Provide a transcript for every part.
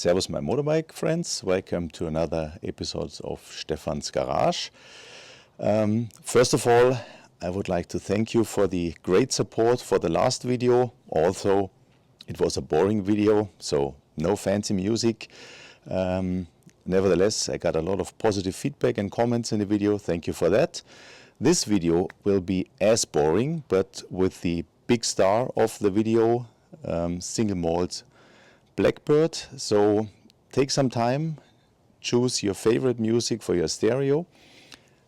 Servus my motorbike friends, welcome to another episode of Stefan's Garage. First of all, I would like to thank you for the great support for the last video. Also, it was a boring video, so no fancy music. Nevertheless, I got a lot of positive feedback and comments in the video. Thank you for that. This video will be as boring, but with the big star of the video, single malt Blackbird. So take some time, choose your favorite music for your stereo,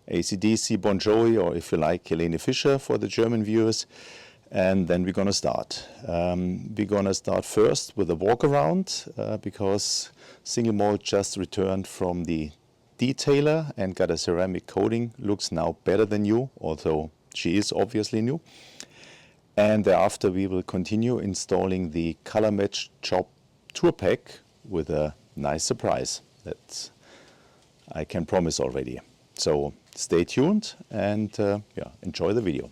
AC/DC, Bon Jovi, or if you like Helene Fischer for the German viewers, and then we're gonna start. We're gonna start first with a walk around because single malt just returned from the detailer and got a ceramic coating. Looks now better than new, although she is obviously new. And thereafter we will continue installing the color match chop tour pack with a nice surprise that I can promise already. So stay tuned and enjoy the video.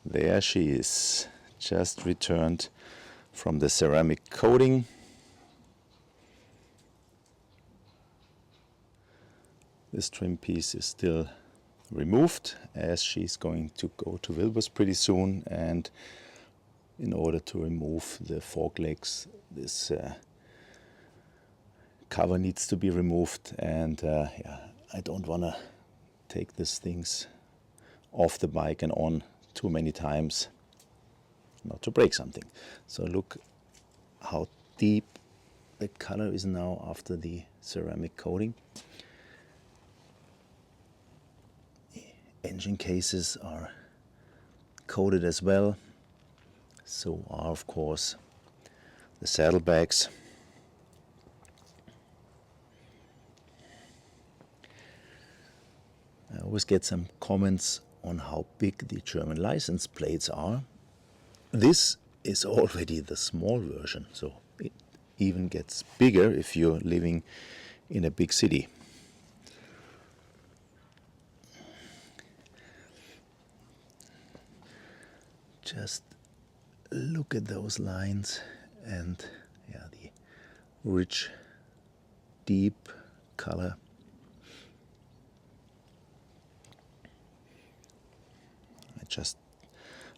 There she is, just returned from the ceramic coating. This trim piece is still removed as she's going to go to Wilbers pretty soon, and in order to remove the fork legs, this cover needs to be removed, and I don't want to take these things off the bike and on too many times not to break something. So look how deep the color is now after the ceramic coating. Engine cases are coated as well, so are of course the saddlebags. I always get some comments on how big the German license plates are. This is already the small version, so it even gets bigger if you're living in a big city. Just look at those lines and the rich, deep color. I just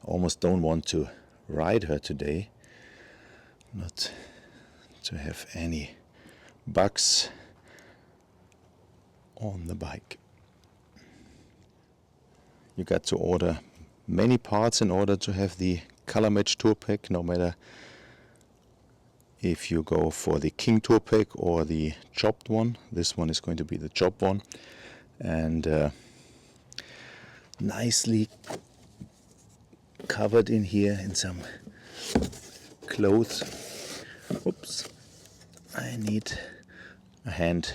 almost don't want to ride her today, not to have any bugs on the bike. You got to order many parts in order to have the color match tour pack, no matter if you go for the King tour pack or the chopped one. This one is going to be the chopped one, and nicely covered in here in some clothes. Oops, I need a hand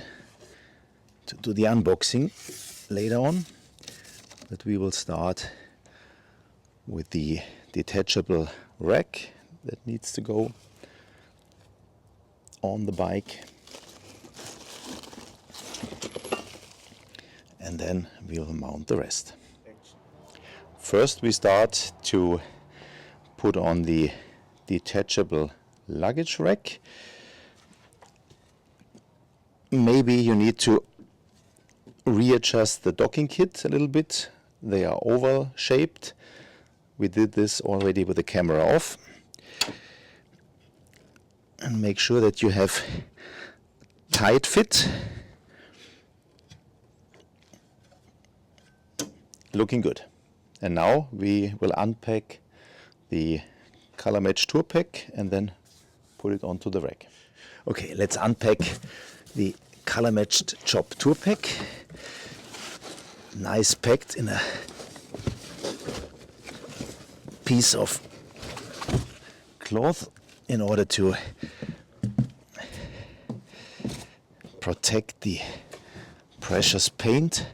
to do the unboxing later on, but we will start with the detachable rack that needs to go on the bike, and then we'll mount the rest. First we start to put on the detachable luggage rack. Maybe you need to readjust the docking kit a little bit. They are oval shaped. We did this already with the camera off. And make sure that you have tight fit. Looking good. And now we will unpack the color match tour pack and then put it onto the rack. Okay, let's unpack the color matched chop tour pack. Nice packed in a piece of cloth in order to protect the precious paint.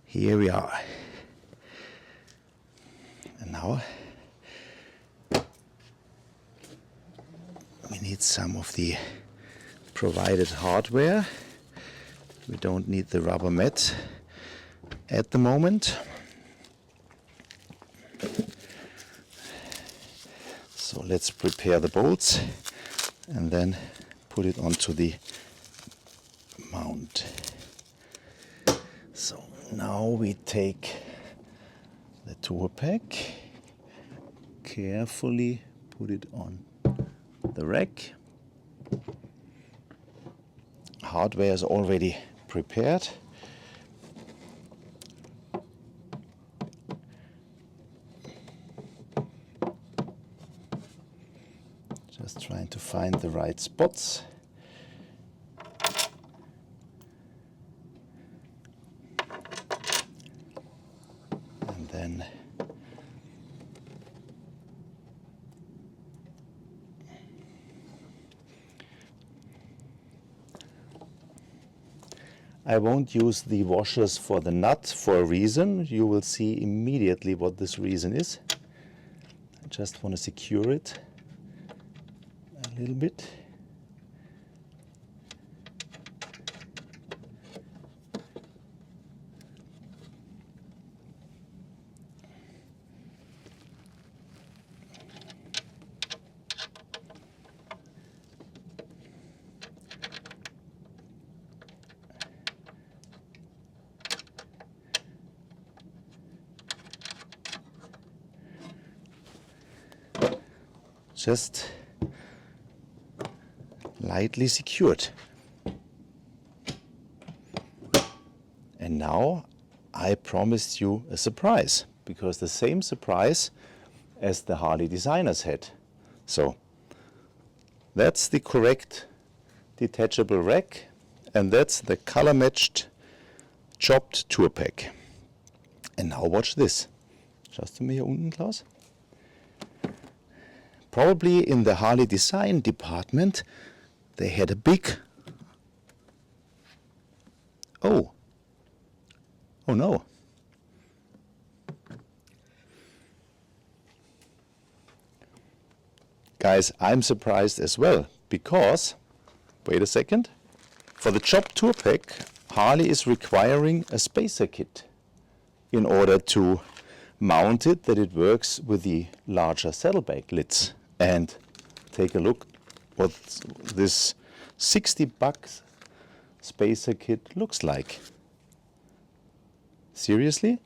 Here we are. And now we need some of the provided hardware. We don't need the rubber mat at the moment. So let's prepare the bolts and then put it onto the mount. So now we take the tour pack, carefully put it on the rack. Hardware is already prepared. Just trying to find the right spots. And then I won't use the washers for the nut for a reason. You will see immediately what this reason is. I just want to secure it a little bit. Just lightly secured. And now I promised you a surprise, because the same surprise as the Harley designers had. So that's the correct detachable rack, and that's the color matched chopped tour pack. And now watch this. Schaust du mir hier unten, Klaus? Probably in the Harley design department they had a big... Oh no. Guys, I'm surprised as well, because, wait a second, for the chopped tour pack, Harley is requiring a spacer kit in order to mount it, that it works with the larger saddlebag lids. And take a look what this $60 spacer kit looks like. Seriously?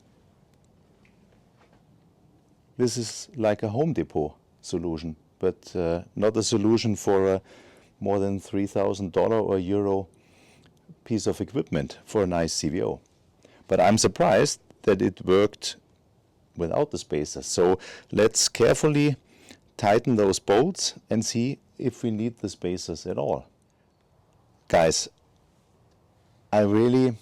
This is like a Home Depot solution, but not a solution for a more than $3,000 or euro piece of equipment for a nice CVO. But I'm surprised that it worked without the spacers. So let's carefully tighten those bolts and see if we need the spacers at all. Guys, I'm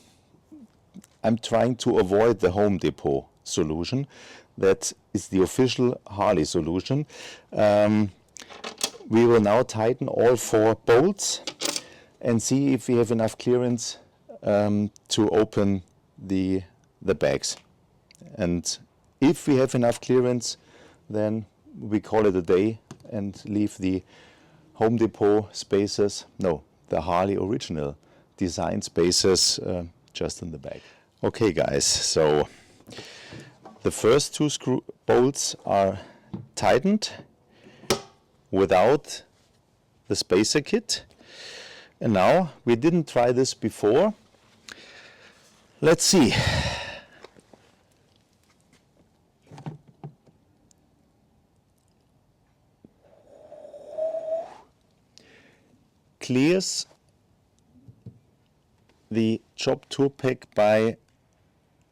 trying to avoid the Home Depot solution. That is the official Harley solution. We will now tighten all 4 bolts and see if we have enough clearance to open the bags. And if we have enough clearance, then we call it a day and leave the Home Depot spacers, no, the Harley original design spacers just in the back. Okay guys, so the first 2 screw bolts are tightened without the spacer kit. And now, we didn't try this before. Let's see. Clears the chopped tour pack by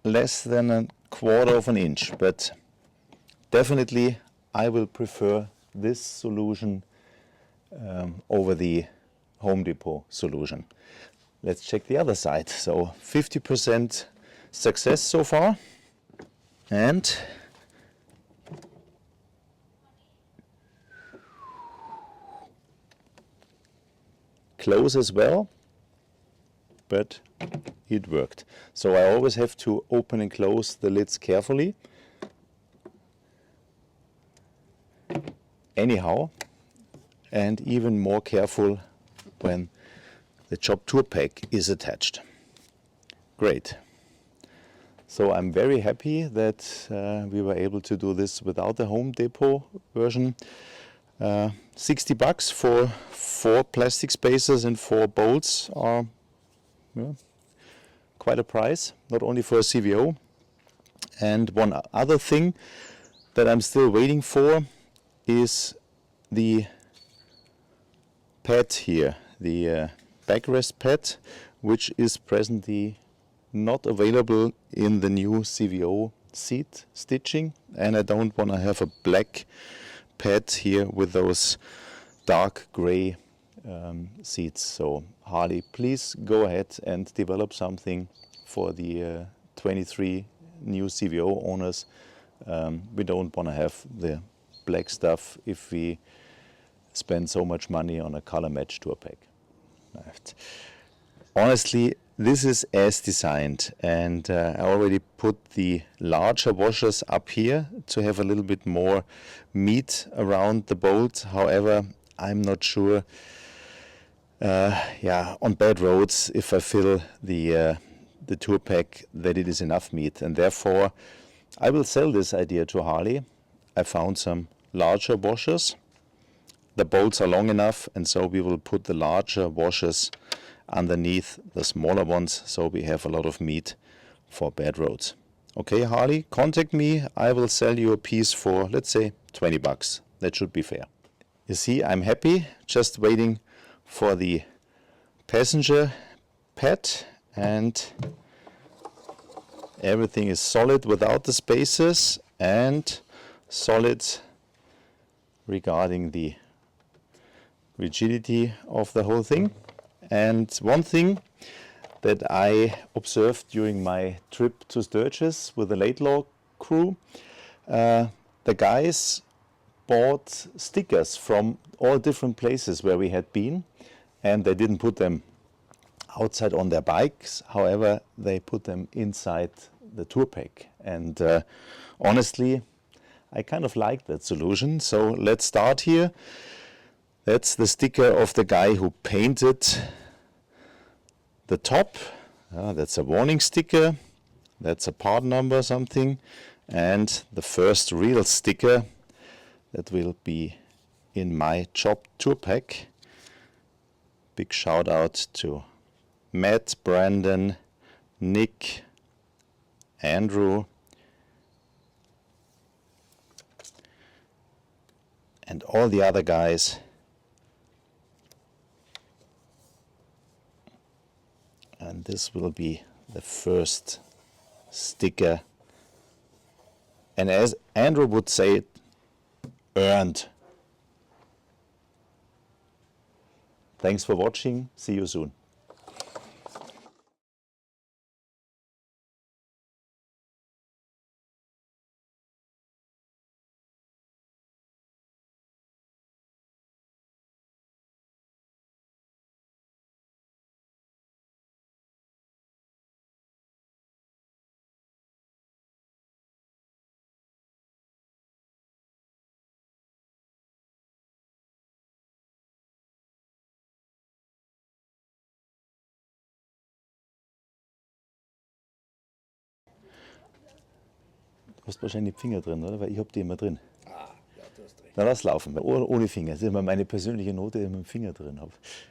less than a quarter of an inch, but definitely I will prefer this solution over the Home Depot solution. Let's check the other side. So 50% success so far, and close as well, but it worked. So I always have to open and close the lids carefully. Anyhow, and even more careful when the job tour pack is attached. Great. So I'm very happy that we were able to do this without the Home Depot version. 60 bucks for 4 plastic spacers and 4 bolts are quite a price, not only for a CVO. And one other thing that I'm still waiting for is the pad here, the backrest pad, which is presently not available in the new CVO seat stitching, and I don't want to have a black pad here with those dark gray seats. So Harley, please go ahead and develop something for the 23 new CVO owners. We don't want to have the black stuff if we spend so much money on a color match tour pack. Honestly, this is as designed, and I already put the larger washers up here to have a little bit more meat around the bolt. However, I'm not sure on bad roads if I fill the tour pack that it is enough meat, and therefore I will sell this idea to Harley. I found some larger washers. The bolts are long enough, and so we will put the larger washers underneath the smaller ones, so we have a lot of meat for bad roads. Okay, Harley, contact me. I will sell you a piece for, let's say, 20 bucks. That should be fair. You see, I'm happy, just waiting for the passenger pad, and everything is solid without the spacers and solid regarding the rigidity of the whole thing. And one thing that I observed during my trip to Sturgis with the Laidlaw crew, the guys bought stickers from all different places where we had been, and they didn't put them outside on their bikes. However, they put them inside the tour pack, and honestly, I kind of like that solution. So let's start here. That's the sticker of the guy who painted the top. That's a warning sticker. That's a part number something. And the first real sticker that will be in my job tour pack. Big shout out to Matt, Brandon, Nick, Andrew, and all the other guys. And this will be the first sticker. And as Andrew would say, earned. Thanks for watching. See you soon. Du hast wahrscheinlich die Finger drin, oder? Weil ich habe die immer drin. Ah, ja, du hast recht. Na, lass laufen. Ohne Finger. Das ist immer meine persönliche Note, die ich mit dem Finger drin habe.